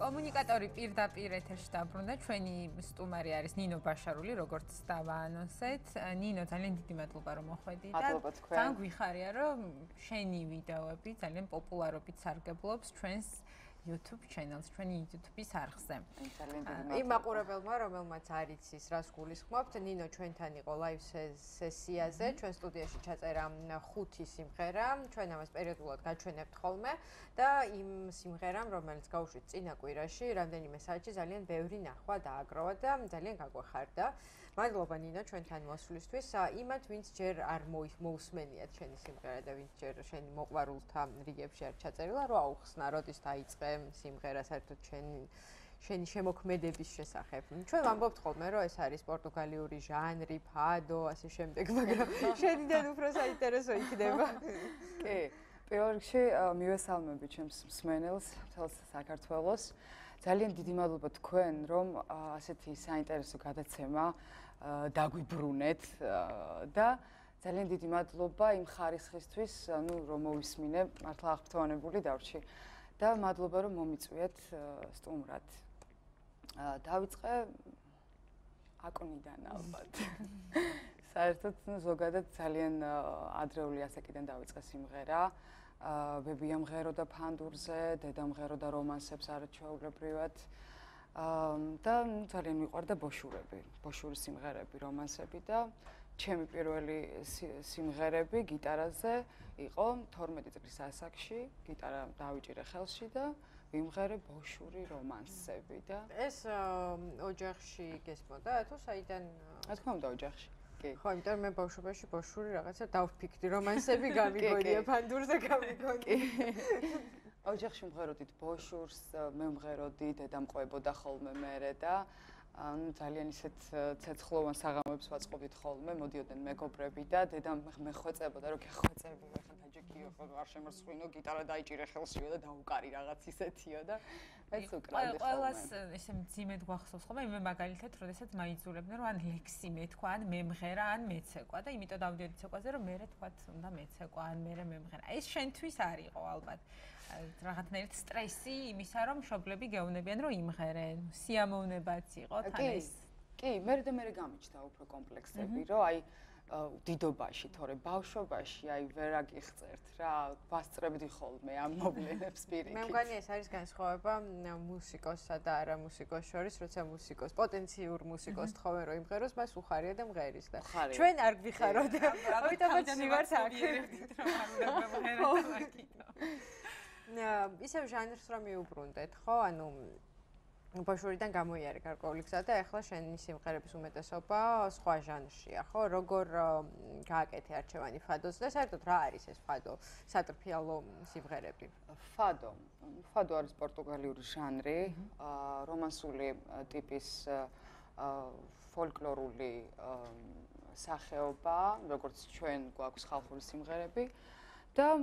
კომუნიკატორი პირდაპირ ეთერში დაბრუნდა. ჩვენი სტუმარი არის ნინო ბაშარული, როგორც დავაანონსეთ. ნინო, ძალიან დიდი მადლობა რომ მოხვედი და ძალიან გვიხარია რომ შენი ვიდეოები ძალიან პოპულარობით სარგებლობს ჩვენს YouTube channel-ს, ჩვენი YouTube-ის არხზე. ძალიან დიდი მადლობა. იმ მაყურებელმა, რომელმაც არ იცის, რას გულისხმობთ, ნინო ჩვენთან იყო live სესიაზე, ჩვენ სტუდიაში ჩაწერა 5 სიმღერა, ჩვენ ამას პერიოდულად გაჩვენებთ ხოლმე და იმ სიმღერამ, რომელიც გავუშვით წინა კვირაში, რამდენიმე საათში ძალიან ბევრი ნახვა დააგროვა და ძალიან გაგვეხარდა. მადლობა ნინო ჩვენთან მოსვლისთვის. იმათ, ვინც ჯერ არ მოусმენიათ შენი სიმღერა და ვინც ჯერ შენი მოყვარულთა რიგებში არ ჩაწერილა, რო აუხსნა, როდის დაიწყე სიმღერა საერთოდ შენი შემოქმედების შესახებ. ჩვენ ვამბობთ ხოლმე, რომ ეს არის პორტუგალიური ჟანრი, ფადო, ასე შემდეგ, მაგრამ შენიდან უფრო საინტერესო იქნება. კი, პირველ რიგში მივესალმები ჩემს მსმენელს, მთელს საქართველოს. ძალიან დიდი მადლობა თქვენ, რომ ასეთი საინტერესო გადაცემა დაგვიბრუნეთ და ძალიან დიდი მადლობა იმ ხარისხისთვის, რომ მოვისმინე, მართლა აღფრთოვანებული დავრჩი. და მადლობა რომ მომიწვიეთ სტუმრად. დავიწყე აკონიდან ალბათ. საერთოდ ზოგადად ძალიან ადრეული ასაკიდან დავიწყე სიმღერა. ბებია მღეროდა ფანდურზე, დედა მღეროდა რომანსებს არაჩვეულებრივად. და ძალიან მიყვარდა ბოშურები, ბოშური სიმღერები, რომანსები და ჩემი პირველი სიმღერები გიტარაზე იყო 12 წლის ასაკში, გიტარა დავიჭირე ხელში და ვიმღერე ბოშური რომანსები და ეს ოჯახში გესმოდა თუ საიდან? რა თქმა უნდა ოჯახში. კი. ხო, იმიტომ მე ბავშვობაში ბოშური რაღაცა დავფიქრდი, რომანსები გამიგონია, ფანდურზე გამიგონია. ოჯახში მღეროდით ბოშურს, მე მღეროდი, დედა მყვებოდა ხოლმე მერე და ძალიან ისეთ ცეცხლოვან საღამოებს ვაწყობდით ხოლმე, მოდიოდნენ მეგობრები და დედა მეხვეწებოდა, რომ გეხვეწები, ახლა დაჯექიო, არ შემარცხვინო, გიტარა დაიჭირე ხელშიო და დაუკარი რაღაც ისეთიო და მეც უკრავდი ხოლმე. ყველას ესე მძიმედ გვახსოვს ხოლმე, მე მაგალითად, როდესაც მაიძულებდნენ, რომ ან ლექსი მეთქვა, ან მემღერა, ან მეცეკვა და იმიტომ დავდიოდი ცეკვაზე, რომ მე თქვათ უნდა მეცეკვა, ან მე მემღერა. ეს შენთვის არ იყო ალბათ. რაღაცნაირად სტრესი იმისა, რომ მშობლები გეუბნებიან, რომ იმღერენ, სიამოვნებაც იყო თან ეს. კი, მე გამიჩნდა უფრო კომპლექსები, რომ აი დიდობაში, თორე ბავშვობაში აი ვერ აგიხწერთ რა, ვასწრებდი ხოლმე ამ მოვლენებს პირიქით. მე მგონი ეს არის განსხვავება მუსიკოსსა და არა მუსიკოს შორის, როცა მუსიკოს, პოტენციურ მუსიკოს თხოვენ რომ იმღეროს, მას უხარია და მღერის და ჩვენ არ გვიხაროთ. ამიტომაც ვივართ აქ. ისევ ჟანრს რომ მიუბრუნდეთ, ხო? ანუ ბოშურიდან გამოიარე გარკვეული გზა და ახლა შენი სიმღერების უმეტესობა სხვა ჟანრშია, ხო? როგორ გააკეთე არჩევანი ფადოს და საერთოდ რა არის ეს ფადო? სატრფიალო სიმღერები. ფადო არის პორტუგალიური ჟანრი, რომანსული ტიპის ფოლკლორული სახეობა, როგორც ჩვენ გვაქვს ხალხური სიმღერები. და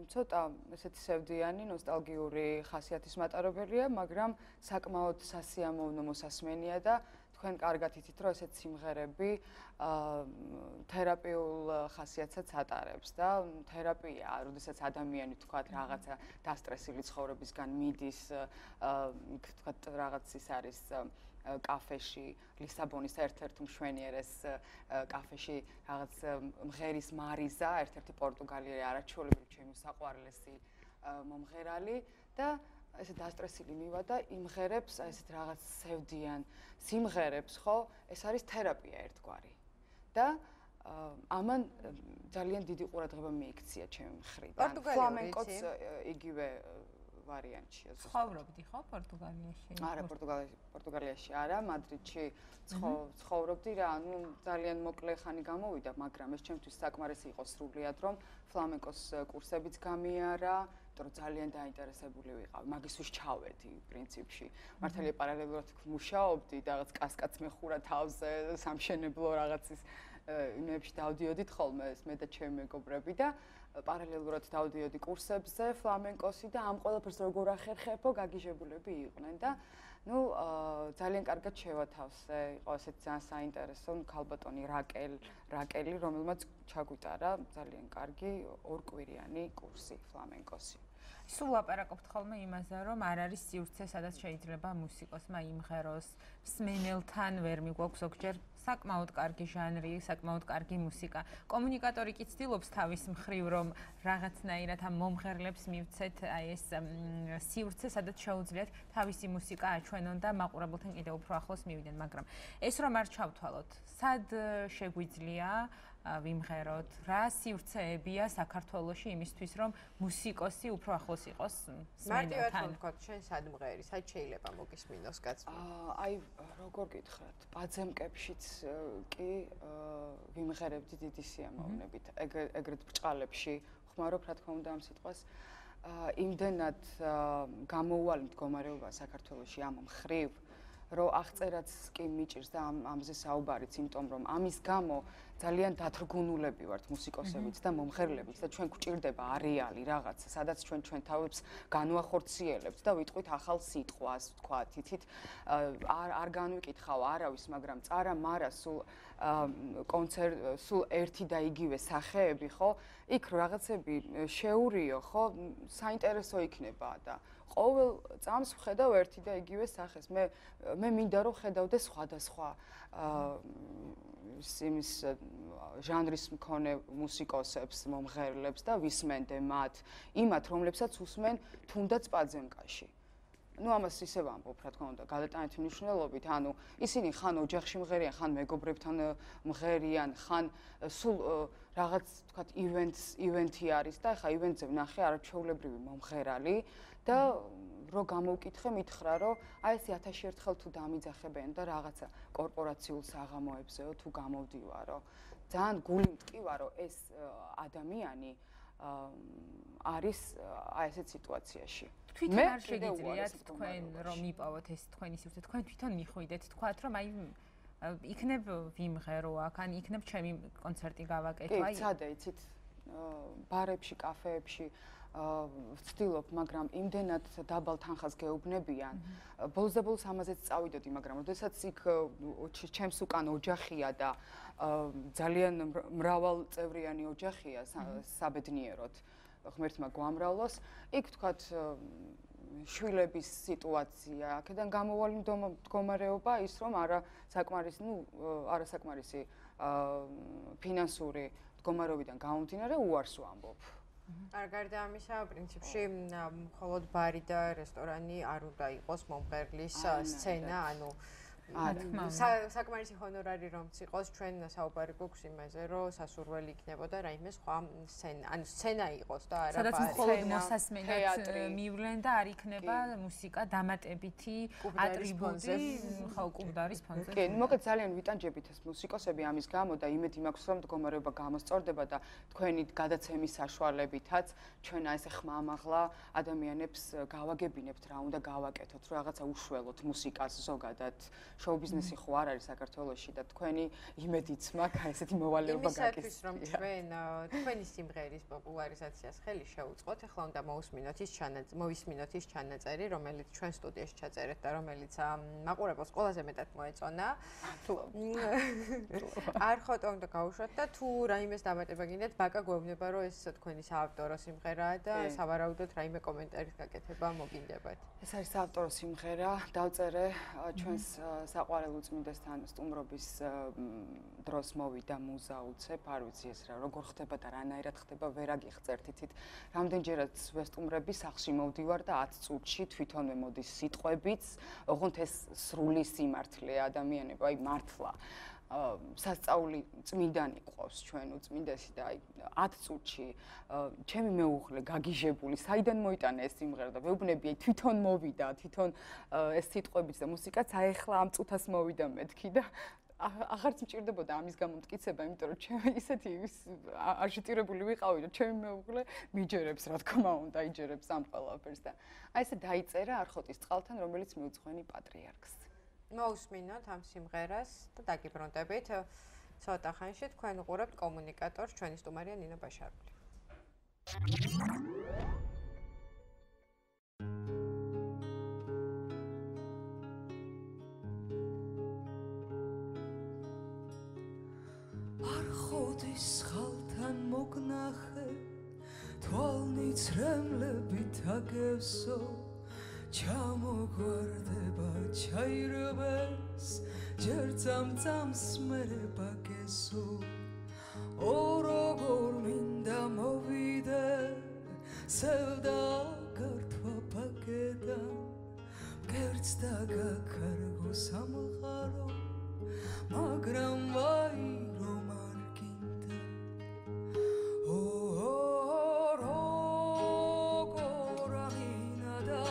ცოტა ესეთი სევდიანი, ნოსტალგიური ხასიათის მატარებელია, მაგრამ საკმაოდ სასიამოვნო მოსასმენია და თქვენ კარგად იცით, რომ ესეთი სიმღერები თერაპიულ ხასიათსაც ატარებს და თერაპია, როდესაც ადამიანი თქვათ რაღაცა დასტრესილი ცხოვრებისგან მიდის, თქვათ რაღაც ის არის კაფეში, ლისაბონის ერთ-ერთ მშვენიერეს კაფეში რაღაც მღერის მარიზა, ერთ-ერთი პორტუგალიელი არაჩვეულებრივი ჩემი საყვარლესი მომღერალი და ესე დასტრესილი მივა და იმღერებს ესეთ რაღაც სევდიან სიმღერებს, ხო? ეს არის თერაპია ერთგვარი. და ამან ძალიან დიდი ყურადღება მიიქცია ჩემი მხრიდან. ფლამენკოც იგივე ვარიანტია. ცხოვრობდი ხო პორტუგალიაში? არა, პორტუგალიაში არა, მადრიდში ცხოვრობდი რა, ანუ ძალიან მოკლე ხანი გამოვიდა, მაგრამ ეს ჩემთვის საკმარისი იყო სრულიად, რომ ფლამენკოს კურსებიც გამიარა, იმიტომ რომ ძალიან დაინტერესებული ვიყავი, მაგისთვის ჩავედი პრინციპში. მართალია პარალელურად მუშაობდი, რაღაც კასკადს მეხურა თავზე, სამშენებლო რაღაცის იმებში დავდიოდით ხოლმე მე და ჩემი მეგობრები და პარალელურად დავდიოდი კურსებზე ფლამენკოსი და ამ ყველაფერს როგორ ახერხებო გაგიჟებულები იყვნენ და ნუ ძალიან კარგად შევათავსე, იყო ესეთი ძალიან საინტერესო ქალბატონი რაკელი, რომელმაც ჩაგვიტარა ძალიან კარგი ორკვირიანი კურსი ფლამენკოსი. სულ ვაპარაკობთ ხოლმე იმაზე, რომ არ არის სივრცე, სადაც შეიძლება მუსიკოსმა იმღეროს, მსმენელთან ვერ მიგვაქვს ზოგჯერ საკმაოდ კარგი ჟანრი, საკმაოდ კარგი მუსიკა. კომუნიკატორი კი ცდილობს თავის მხრივ, რომ რაღაცნაირად ამ მომღერლებს მივცეთ აი ეს სივრცე, სადაც შეუძლიათ თავისი მუსიკა აჩვენონ და მაყურებელთან კიდევ უფრო ახლოს მივიდნენ, მაგრამ ეს რომ არ ჩავთვალოთ, სად შეგვიძლია ვიმღეროთ, რა სივრცეებია საქართველოში იმისთვის, რომ მუსიკოსი უფრო ახლოს იყოს მარტივად რომ ვთქვათ, შენ სად მღერი, სად შეიძლება მოგისმინოს კაცმა? აი, როგორ გითხრათ, პაძემკებშიც კი ვიმღერებდი დიდი სიამოვნებით, ეგრეთ ბრჭყალებში, ხმარობ რა თქმა უნდა ამ სიტყვას. იმდენად გამოუვალი მდგომარეობა საქართველოში ამ მხრივ, რომ აღწერაც კი მიჭირს და ამზე საუბარიც, იმიტომ რომ ამის გამო ძალიან დათრგუნულები ვართ მუსიკოსებიც და მომღერლებიც და ჩვენ გვჭირდება არეალი რაღაცა, სადაც ჩვენ თავებს განვახორციელებთ და ვიტყვით ახალ სიტყვას, თქვა, თითით არ განვიკითხავ არავის, მაგრამ წარა-მარა სულ სულ ერთი და იგივე სახეები, ხო? იქ რაღაცები შეურიო, ხო? საინტერესო იქნება და ყოველ წამს ვხედავ ერთი და იგივე სახეს. მე მინდა რომ ხედავდე სხვადასხვა იმის ჟანრის მქონე მუსიკოსებს, მომღერლებს და ვისმენდე მათ, იმათ, რომლებსაც უსმენ თუნდაც პაძემკაში. ну ამას ისე ვამბობ, რა თქმა უნდა, გადატანითი მნიშვნელობით, ანუ ისინი ხან ოჯახში მღერიან, ხან მეგობრებთან მღერიან, ხან სულ რაღაც, თქვათ, ივენთი არის და ახლა ივენთზე ვნახე არაჩვეულებრივი მომღერალი და რო გამოვკითხე, მითხრა, რომ აი ეს 1000 ერთხელ თუ დამიძახებენ და რაღაცა კორპორაციულ საღამოებზეო თუ გამოვდივარო. ძალიან გული მტკივა, რომ ეს ადამიანი არის აი ესეთ სიტუაციაში. თვითონ არ შეგიძლიათ თქვენ რომ იპოვოთ ეს თქვენი სივრცე, თქვენ თვითონ მიხვიდეთ, თქვათ რომ აი იქნებ ვიმღერო აქ, ან იქნებ ჩემი კონცერტი გავაკეთო, აი. კი, ცადე, იცით, ბარებში, კაფეებში ვცდილობ, მაგრამ იმდენად დაბალ თანხას გეუბნებიან. ბოლოს და ბოლოს ამაზეც წავიდოდი, მაგრამ როდესაც იქ ჩემს უკან ოჯახია და ძალიან მრავალწევრიანი ოჯახია საბედნიეროდ, ღმერთმა გვამრავლოს, იქ თქვათ შვილების სიტუაცია, აქედან გამოვალ მდგომარეობა ის, რომ არასაკმარისი ფინანსური მდგომარეობიდან გამომდინარე უარს ვამბობ. არ გარდა ამისა, პრინციპში მხოლოდ ბარი და რესტორანი არ უნდა იყოს მომღერლის სცენა, ანუ საკმარისი ჰონორარი რომც იყოს, ჩვენ საუბარი გვაქვს იმაზე, რომ სასურველი იქნებოდა რაიმე სხვა სცენა, ანუ სცენა იყოს და არა სადაც მხოლოდ მოსასმენად მივლენ და არ იქნება მუსიკა დამატებითი ატრიბუტი, ხო, კუბდარის ფონზე. კი, მოკლედ ძალიან ვიტანჯებით ეს მუსიკოსები ამის გამო და იმედი მაქვს, რომ მდგომარეობა გამოსწორდება და თქვენი გადაცემის საშუალებითაც ჩვენ აი ესე ხმამაღლა ადამიანებს გავაგებინებთ რა უნდა გავაკეთოთ, რომ რაღაცა უშველოთ მუსიკას ზოგადად. შოუ ბიზნესი ხო არ არის საქართველოში და თქვენი იმედიც მაქვს აი ესეთი მოვალეობა გაკეთდეს. იმისათვის რომ ჩვენ თქვენი სიმღერის პოპულარიზაციას ხელი შეუწყოთ, ახლა უნდა მოვისმინოთ ის ჩანაწერი, რომელიც ჩვენ სტუდიაში ჩაწერეთ და რომელიც მაყურებელს ყველაზე მეტად მოეწონა. არ ხოთო უნდა გავუშვათ და თუ რაიმეს დამატება გინდათ, ბაკა გვეუბნება, რომ ეს თქვენი საავტორო სიმღერაა და სავარაუდოდ რაიმე კომენტარის გაკეთება მოგინდებათ. ეს არის საავტორო სიმღერა, დავწერე ჩვენს საყვარელ უწმინდესთან სტუმრობის დროს მოვიდა მუზა უცებ, არ ვიცი ეს რა, როგორ ხდება და რანაირად ხდება, ვერ აგიხსენებთ თითით. რამდენჯერაც ვესტუმრები სახლში მოვდივარ და 10 წუთში თვითონვე მოდის სიტყვებიც, ოღონდ ეს სრული სიმართლე ადამიანები, აი მართლა. სასწაული წმინდანი ყავს ჩვენ უწმინდესი და აი 10 წუთში ჩემი მეუღლე გაგიჟებული, საიდან მოიტანა ეს სიმღერა და ვეუბნები, აი თვითონ მოვიდა, თვითონ ეს სიტყვებიც და მუსიკაც აი ახლა ამ წუთას მოვიდა მეთქი და აღარც მჭირდებოდა ამის გამო მტკიცება, იმიტომ რომ ჩემი ისეთი აჟიტირებული ვიყავი, რომ ჩემი მეუღლე მიჯერებს, რა თქმა უნდა, იჯერებს ამ ყველაფერს და აი ესე დაიწერა არხოტის წყალთან, რომელიც მიუძღვენი პატრიარქს. მოусმინოთ ამ სიმღერას და დაგიბრუნდებით. ცოტა ხანში თქვენ უყურებთ კომუნიკატორს, ჩვენი სტუმარია ნინო ბაშარული. არხოდის ხალთან მოგნახე, თვალნიცრემლებით აგევსო ჩამოგვარდება ჩაირბეს ჯერ წამწამს მერე ბაგესო ოროგორ მინდა მოვიდე სევდა გართვა ბაგედან მკერდს დაგაქარგო სამყარო მაგრამ ვაი რომ არ გინდა როგორ ამინადა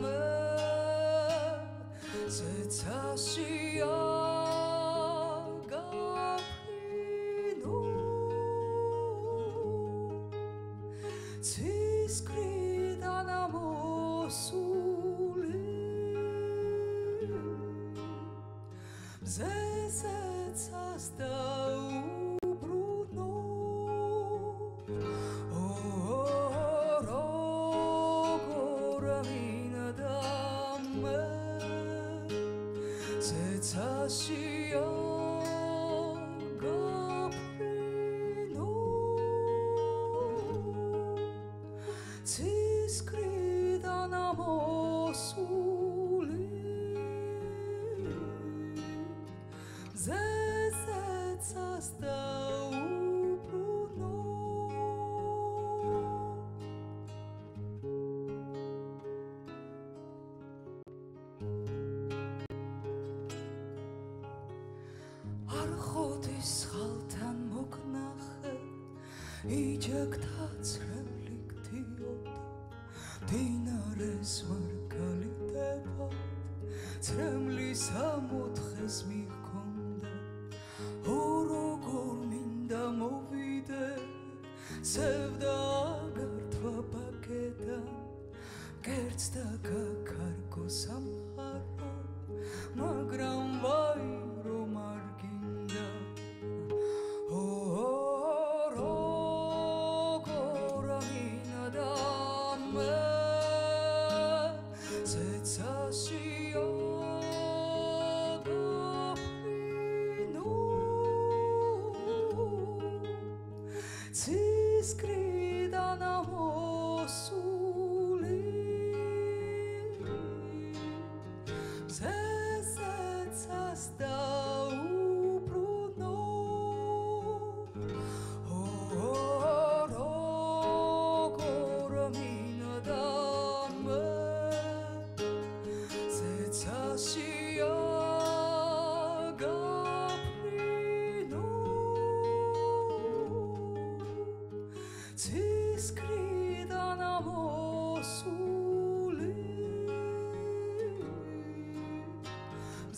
მე ზეცაშია გაფრინო ცისკრიდან ამოსული ზეცას დაუბრუნო როგორ ამინადა მე ზეცაშია გაფრინო ცისკრიდან ამოსული ზეცას დაუბრუნო არ ხოდის ხალთან მოკნახე იჯეკთა ცრემლი გდიოდა დინარეს მარგალიდებად ცრემლის ამოთხეს მიქონდა ოროგორ მინდა მოვიდე სევდა გართვა ბაგედან მკერდს დაგაქარგო სამყარო მაგრამ ვაი რომ არ გინდა როგორ ამინადა მე ზეცაშია გაფრინო ცისკრიდან ამოსული ზეცას დაუბრუნო როგორ ამინადა მე ზეცაშია გაფრინო ცისკრიდან ამოსული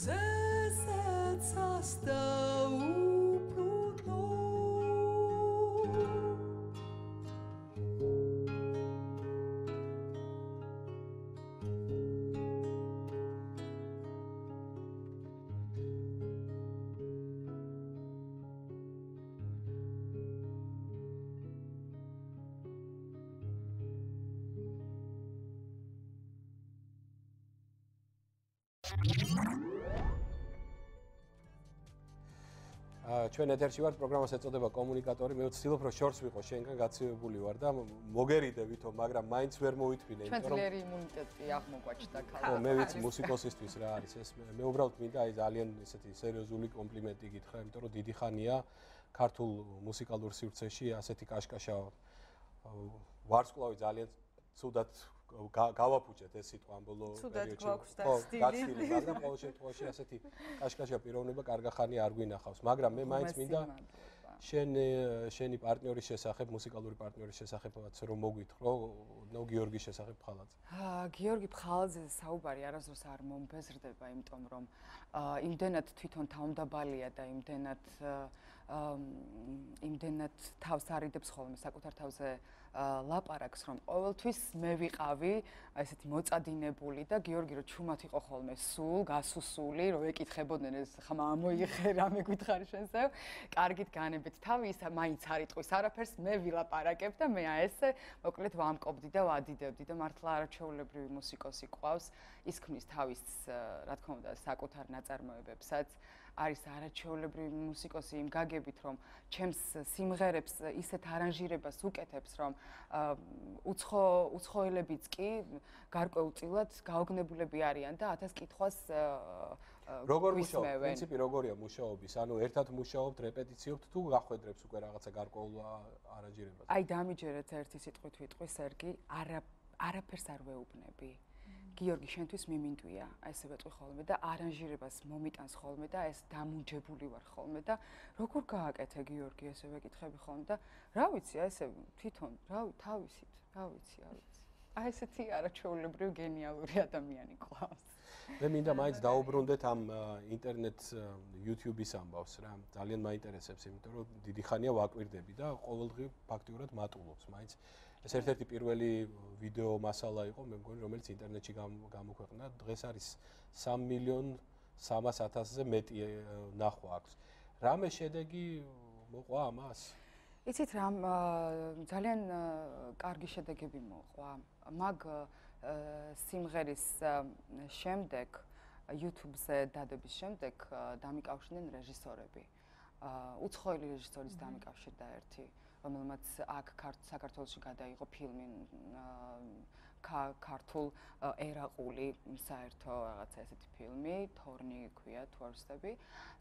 ზეცას დაუბრუნო ჩვენ ეთერში ვართ, პროგრამას ეწოდება კომუნიკატორი. მე ვცდილობ რომ შორს ვიყო, შენგან გაცივებული ვარ და მოგერიდე ვითომ, მაგრამ მაინც ვერ მოვითმინე, ჩვენ ძლიერი იმუნიტეტი აღმოგვაჩნდა ხო, ქალებს. მე ვიცი მუსიკოსისთვის რა არის ეს. მე უბრალოდ მინდა აი ძალიან ესეთი სერიოზული კომპლიმენტი გითხრა, იმიტომ რომ დიდი ხანია ქართულ მუსიკალურ სივრცეში ასეთი კაშკაშა ვარსკვლავი ძალიან ცუდად გავაფუჭეთ ეს სიტყვა ამ ბოლო პერიოდში. ხო, გაცილი, მაგრამ ყოველ შემთხვევაში ასეთი კაშკაშა პიროვნება კარგა ხანი არ გვინახავს, მაგრამ მე მაინც მინდა შენი პარტნიორის შესახებ, მუსიკალური პარტნიორის შესახებაც რომ მოგვითხრო, ნო გიორგის შესახებ ფხალაძე. გიორგი ფხალაძეზე საუბარი არასდროს არ მომბეზრდება, იმიტომ რომ იმდენად თვითონ თავმდაბალია და იმდენად თავს არიდებს ხოლმე საკუთარ თავზე ლაპარაკს, რომ ყოველთვის მე ვიყავი ესეთი მოწადინებული და გიორგი რო ჩუმად იყო ხოლმე სულ გასუსული, რომ ეკითხებოდნენ ეს ხმა მოიღე რა მეკითხარი შენსევ, კარგით განებით თავი ის მაინც არ იტყვის არაფერს, მე ვილაპარაკებ და მე ესე მოკლედ ვამკობდი და ვადიდებდი და მართლა არაჩვეულებრივი მუსიკოსი ყავს, ის ქმნის თავის რა თქმა უნდა საკუთარ ნაწარმოებებსაც. არის არაჩვეულებრივი მუსიკოსი იმ გაგებით, რომ ჩემს სიმღერებს ისეთ არანჟირებას უკეთებს, რომ უცხოელებიც კი გარკვეულწილად გაოგნებულები არიან და 1000 კითხვას როგორ მუშაობთ? პრინციპი როგორია მუშაობის? ანუ ერთად მუშაობთ, რეპეტიციობთ თუ გახვედრებს უკვე რაღაცა გარკვეულ არანჟირებას? აი დამიჯერეთ ერთი სიტყვით ვიტყვი, სერგი, არაფერს არ ვეუბნები. გიორგი, შენთვის მიმინდვია, ესე ვეტყვი ხოლმე და არანჟირებას მომიტანს ხოლმე და ეს დამუნჯებული ვარ ხოლმე და როგორ გააკეთე გიორგი, ესე ვეკითხები ხოლმე და რა ვიცი, აი ესე თვითონ, თავისით, რა ვიცი. აი ესეთი არაჩვეულებრივი გენიალური ადამიანი ყავს. მე მინდა მაინც დაუბრუნდეთ ამ ინტერნეტ YouTube-ის ამბავს რა. ძალიან მაინტერესებს, იმიტომ რომ დიდი ხანია ვაკვირდები და ყოველდღე ფაქტიურად მატულობს მაინც. ეს ერთ-ერთი პირველი ვიდეო მასალა იყო, მე მგონი, რომელიც ინტერნეტში გამოქვეყნდა. დღეს არის 3.300.000-ზე მეტი ნახვა აქვს. რამე შედეგი მოყვა ამას? იცით რა, ძალიან კარგი შედეგები მოყვა. მაგ სიმღერის შემდეგ, YouTube-ზე დადების შემდეგ დამიკავშირდნენ რეჟისორები. უცხოელი რეჟისორის დამიკავშირდა ერთი, რომელმაც აქ საქართველოში გადაიღო ფილმი ქართულ ერაყული საერთო რაღაცა ესეთი ფილმი, თორნი ქვია თუ არ ვცდები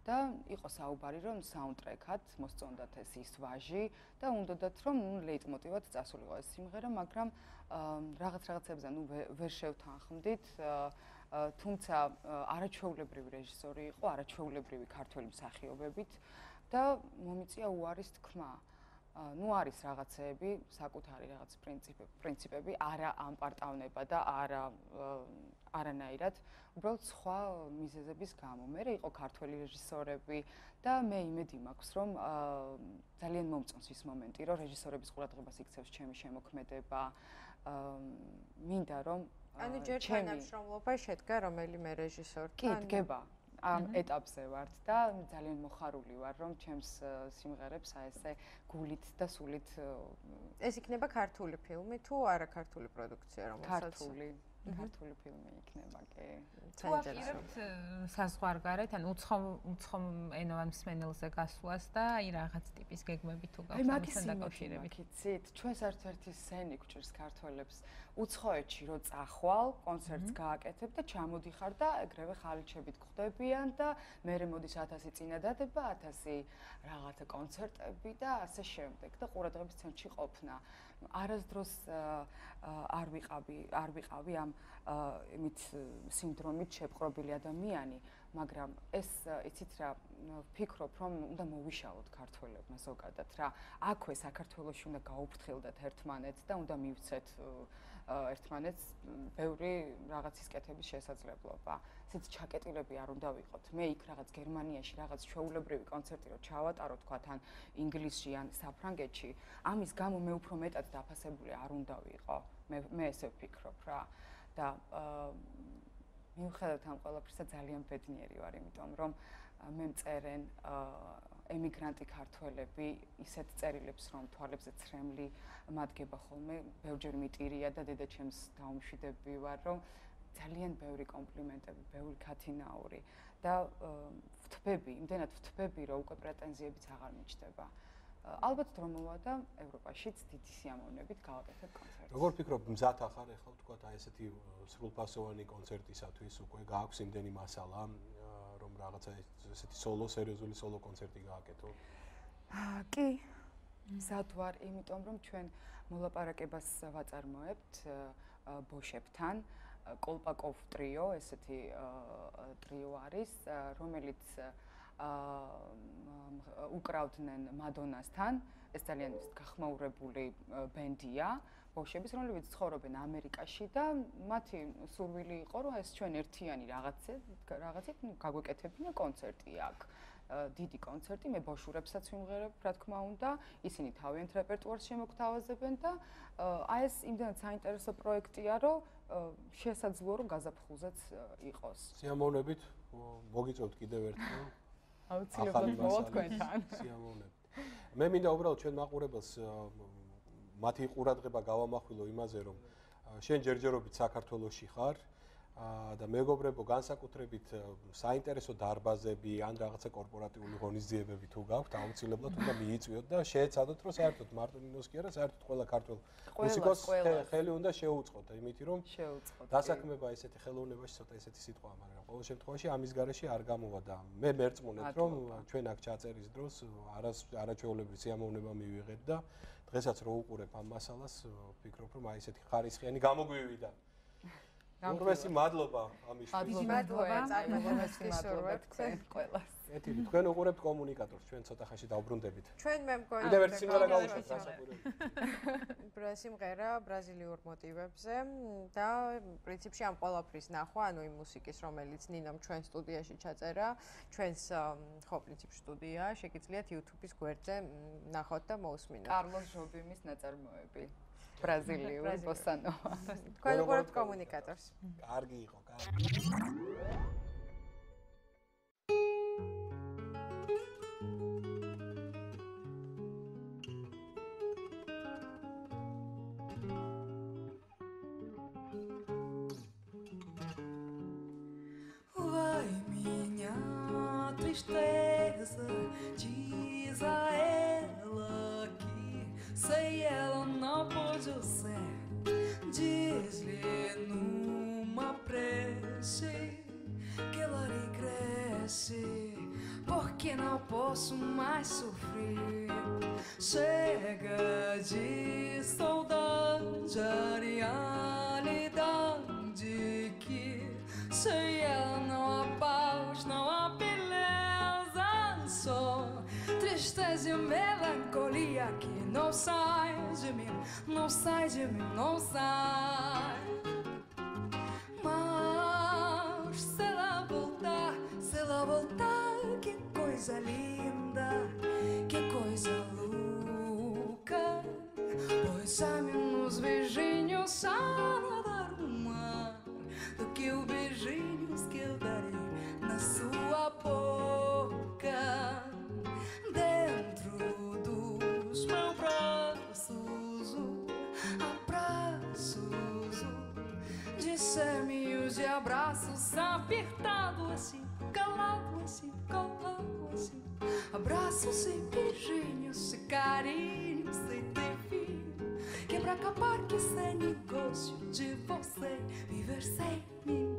და იყო საუბარი რომ საუნდტრეკად მოსწონდათ ეს ის ვაჟი და უნდათ რომ ლეიტმოტივად წასულიყო ეს სიმღერა, მაგრამ რაღაცებზე ვერ შევთანხმდით, თუმცა არაჩვეულებრივი რეჟისორი იყო, არაჩვეულებრივი ქართველი მსახიობებით და მომიწია უარის თქმა. ნუ არის რაღაცეები, საკუთარი რაღაც პრინციპები, არა ამპარტავნება და არანაირად, უბრალოდ სხვა მიზეზების გამო. მერე იყო ქართველი რეჟისორები და მე იმედი მაქვს, რომ ძალიან მომწონს ის მომენტი, რომ რეჟისორების ყურადღებას იქცევს ჩემი შემოქმედება. მინდა რომ ანუ ჯერ თანამშრომლობა შედგა რომელიმე რეჟისორთან? კი, დგება. ამ ეტაპზე ვართ და ძალიან მოხარული ვარ, რომ ჩემს სიმღერებს ესე გულით და სულით ეს იქნება ქართული ფილმი თუ არა ქართული პროდუქცია, რომელსაც ქართული ფილმი იქნება, კი. თუ აპირებთ საზღვარგარეთ, ანუ უცხო ენოვან მსმენელზე გასვლას და აი რაღაც ტიპის გეგმები თუ გაქვთ ამასთან დაკავშირებით. იცით, ჩვენს ერთ-ერთი სენი გვჭირს ქართველებს. უცხოეთში რო წახვალ, კონცერტს გააკეთებ და ჩამოდიხარ და ეგრევე ხალიჩებით გვხვდებიან და მერე მოდის 1000 წინადადება, 1000 რაღაცა კონცერტები და ასე შემდეგ და ყურადღების ცენტრში ყოფნა. არასდროს არ ვიყავი ამ იმით სინდრომით შეპყრობილი ადამიანი, მაგრამ ეს იცით რა, ვფიქრობ, რომ უნდა მოვიშალოთ ქართველებმა ზოგადად რა. აქვე საქართველოში უნდა გაუფრთხილდეთ ერთმანეთს და უნდა მივცეთ ერთმანეთს ბევრი რაღაცის კეთების შესაძლებლობა. ესეც ჩაკეტილები არ უნდა ვიყოთ. მე იქ რაღაც გერმანიაში რაღაც ჩვეულებრივი კონცერტი რო ჩავატარო, თქვათ ან ინგლისში ან საფრანგეთში, ამის გამო მე უფრო მეტად დაფასებული არ უნდა ვიყო. მე ესე ვფიქრობ რა. და მიუხედავად ამ ყველაფრისა ძალიან ბედნიერი ვარ, იმიტომ რომ მე მწერენ ემიგრანტი ქართველები ისეთ წერილებს, რომ თვალებზე ცრემლი მადგება ხოლმე, ბევრჯერ მიტირია და დედაჩემს დაუმშვიდები ვარ, რომ ძალიან ბევრი კომპლიმენტები, ბევრი ქათინაური და ვთბები, იმდენად ვთბები, რომ უკვე პრეტენზიებიც აღარ მიჩნდება. ალბათ დრო მოვა და ევროპაშიც დიდი სიამოვნებით გავაკეთებ კონცერტს. როგორ ფიქრობ, მზად ახარ ახლა ვთქვათ აი ესეთი სრულფასოვანი კონცერტისათვის უკვე გააქვს იმდენი მასალა, რომ რაღაცა ესეთი სერიოზული სოლო კონცერტი გააკეთო? კი. მზად ვარ, იმიტომ რომ ჩვენ მოლაპარაკებას ვაწარმოებთ ბოშებთან. კოლპაკოვ ტრიო, ესეთი ტრიო არის, რომელიც უკრავდნენ მადონასთან. ეს ძალიან გახმაურებული ბენდია, ბოშების, რომლებიც ცხოვრობენ ამერიკაში და მათი სურვილი იყო, რომ ეს ჩვენ ერთიანი რაღაცით გაგვეკეთებინა კონცერტი აქ. დიდი კონცერტი, მე ბოშურებსაც ვიმღერებ, რა თქმა უნდა, ისინი თავიანთ რეპერტუარს შემოგთავაზებენ და აი ეს იმდენად საინტერესო პროექტია, რომ შესაძლოა რომ გაზაფხულზეც იყოს. სიამოვნებით მოგიწევთ კიდევ ერთხელ. აუცილებლად მოვა თქვენთან. სიამოვნებით. მე მინდა უბრალოდ ჩვენ მაყურებელს მათი ყურადღება გავამახვილო იმაზე, რომ შენ ჯერჯერობით საქართველოში ხარ, და მეგობრებო განსაკუთრებით საინტერესო დარბაზები ან რაღაცა კორპორატიული ღონისძიებები თუ გაქვთ, აუცილებლად უნდა მიიწვიოთ და შეეცადოთ, რომ საერთოდ მარტო ნინოს კი არა, საერთოდ ყველა ქართველ მუსიკოსს ხელი უნდა შეუწყოთ, იმით რომ დასაქმება ესეთი ხელოვნებაში ცოტა ესეთი სიტყვაა, მაგრამ ყოველ შემთხვევაში ამის გარეშე არ გამოვა და მე მერწმუნეთ, რომ ჩვენ აქ ჩაწერის დროს არაჩვეულებრივი სიამოვნება მივიღეთ და დღესაც რო უყურებ ამ მასალას, ვფიქრობ, რომ აი ესეთი ხარისხიანი გამოგვივიდა. უღრმესი მადლობა ამის. მადლობა, წარმოგიდგენთ გისურვებთ ყველას. ეთილი, თქვენ უყურებთ კომუნიკატორს, ჩვენ ცოტა ხანში დავბრუნდებით. ჩვენ მე მგონი კიდევ ერთი სიმღერა გავუშვათ გასაკვირველი. სიმღერა ბრაზილიურ მოტივებზე და პრინციპში ამ ყველაფრის ნახვა, ანუ იმ მუსიკის, რომელიც ნინომ ჩვენ სტუდიაში ჩაწერა, ჩვენს ხო პრინციპში სტუდია, შეგიძლიათ YouTube-ის გვერდზე ნახოთ და მოусმინოთ. კარლოს ჟობიმის ნაწარმოები. ბრაზილიური ბოსანოვა. თქვენ უყურებთ კომუნიკატორს. კარგი იყო, კარგი. Vai minha tristeza, diz a ela que sem ela não pode ser. Diz-lhe numa prece que ela regresse, porque não posso mais sofrer. Chega de saudade, a realidade que sem ela não há paz, não há beleza, só tristeza e melancolia que não sai de mim, não sai de mim, não sai. Mas se ela voltar, que coisa linda, que coisa louca. Pois sabe nos beijinhos dar o mar do que os beijinhos que eu darei na sua boca. Dentro dos meus braços, abraços, disser-me de abraços apertado assim, calado assim, calado assim. Abraços e beijinhos, e carinhos sem ter fim. Que é pra acabar que sem negócio de você viver sem mim.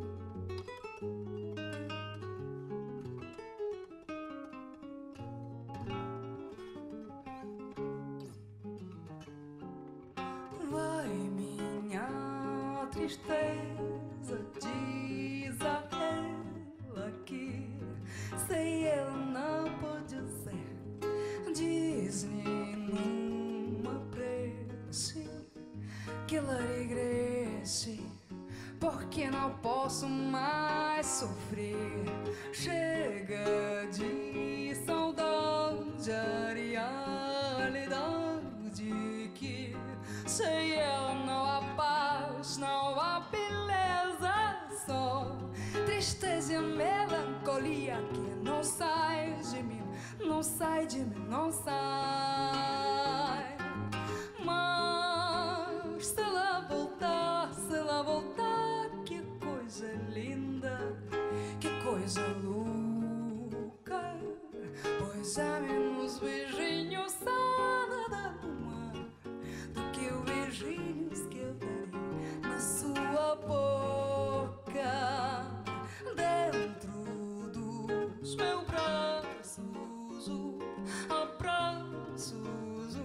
Vai minha tristeza, diz a ela que sem ela não pode ser. Diz-lhe numa prece que ela regresse, porque não posso mais sofrer. Chega de saudade, a realidade que sem ela não há paz, não há beleza, só tristeza e melancolia que não sai de mim, não sai de mim, não sai. Mas se ela voltar, que coisa linda, que coisa louca. Pois amem nos beijinhos nada do mar do que os beijinhos que eu darei na sua boca. Dentro dos meus braços, abraços,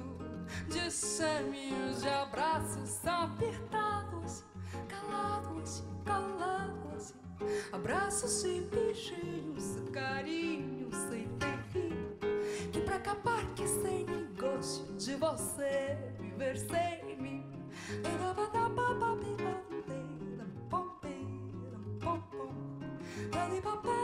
disser-me de abraços apertados assim, calado assim, calado assim. Abraços e beijinhos, carinhos sem ter fim. Que pra acabar que sem negócio de você viver sem mim. Papa